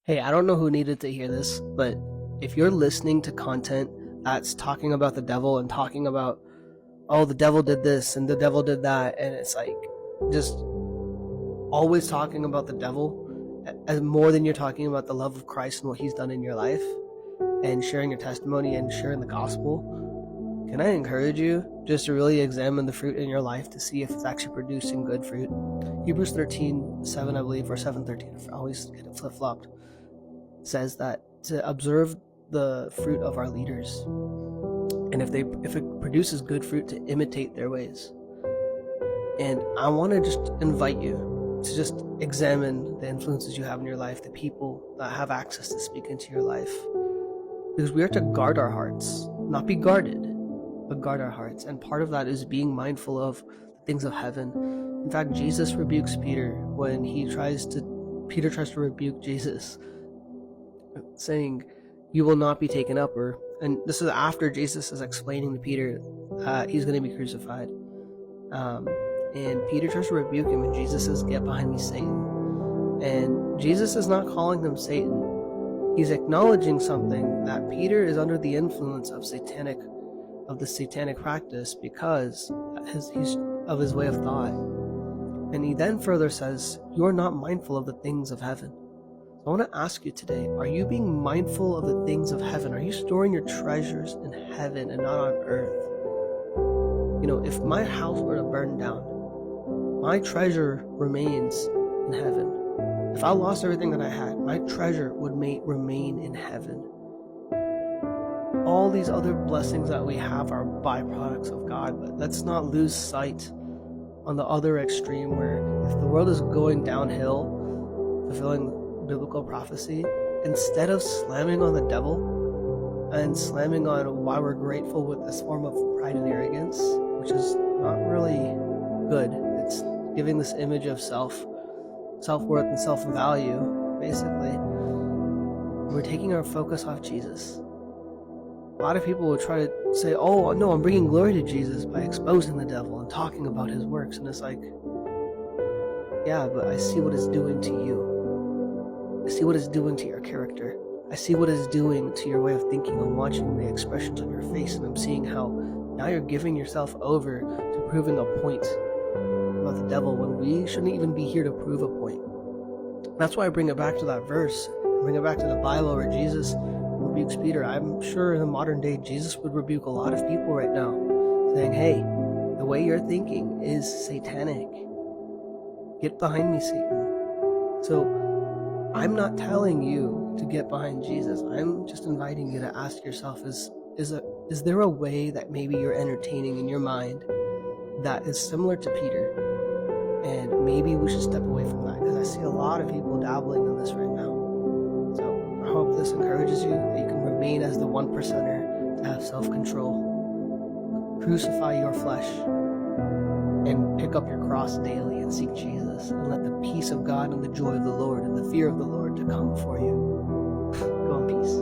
Hey, I don't know who needed to hear this, but if you're listening to content that's talking about the devil and talking about, oh, the devil did this and the devil did that, and it's like just always talking about the devil as more than you're talking about the love of Christ and what he's done in your life and sharing your testimony and sharing the gospel, can I encourage you just to really examine the fruit in your life to see if it's actually producing good fruit? Hebrews 13:7, I believe, or 7:13, I always get it flip-flopped, says that to observe the fruit of our leaders, and if it produces good fruit, to imitate their ways. And I want to just invite you to just examine the influences you have in your life, the people that have access to speak into your life, because we are to guard our hearts, not be guarded, but guard our hearts. And part of that is being mindful of the things of heaven. In fact, Jesus rebukes Peter when Peter tries to rebuke Jesus, saying, "You will not be taken up." And this is after Jesus is explaining to Peter he's going to be crucified. And Peter tries to rebuke him, and Jesus says, "Get behind me, Satan." And Jesus is not calling him Satan. He's acknowledging something, that Peter is under the influence of the satanic practice because of his way of thought. And he then further says, "You are not mindful of the things of heaven." I want to ask you today, are you being mindful of the things of heaven? Are you storing your treasures in heaven and not on earth? If my house were to burn down, my treasure remains in heaven. If I lost everything that I had, my treasure would remain in heaven. All these other blessings that we have are byproducts of God, but let's not lose sight on the other extreme, where if the world is going downhill, fulfilling biblical prophecy, instead of slamming on the devil and slamming on why we're grateful with this form of pride and arrogance, which is not really good. It's giving this image of self-worth and self-value, basically. We're taking our focus off Jesus. A lot of people will try to say, "Oh, no, I'm bringing glory to Jesus by exposing the devil and talking about his works." And it's like, yeah, but I see what it's doing to you. I see what it's doing to your character. I see what it's doing to your way of thinking. I'm watching the expressions on your face, and I'm seeing how now you're giving yourself over to proving a point about the devil when we shouldn't even be here to prove a point. That's why I bring it back to that verse, bring it back to the Bible where Jesus rebukes Peter. I'm sure in the modern day, Jesus would rebuke a lot of people right now, saying, "Hey, the way you're thinking is satanic. Get behind me, Satan." So I'm not telling you to get behind Jesus. I'm just inviting you to ask yourself, is there a way that maybe you're entertaining in your mind that is similar to Peter? And maybe we should step away from that, because I see a lot of people dabbling in this right now. So I hope this encourages you, that you can remain as the 1%er, to have self-control, crucify your flesh, and pick up your cross daily and seek Jesus, and let the peace of God and the joy of the Lord and the fear of the Lord to come before you. Go in peace.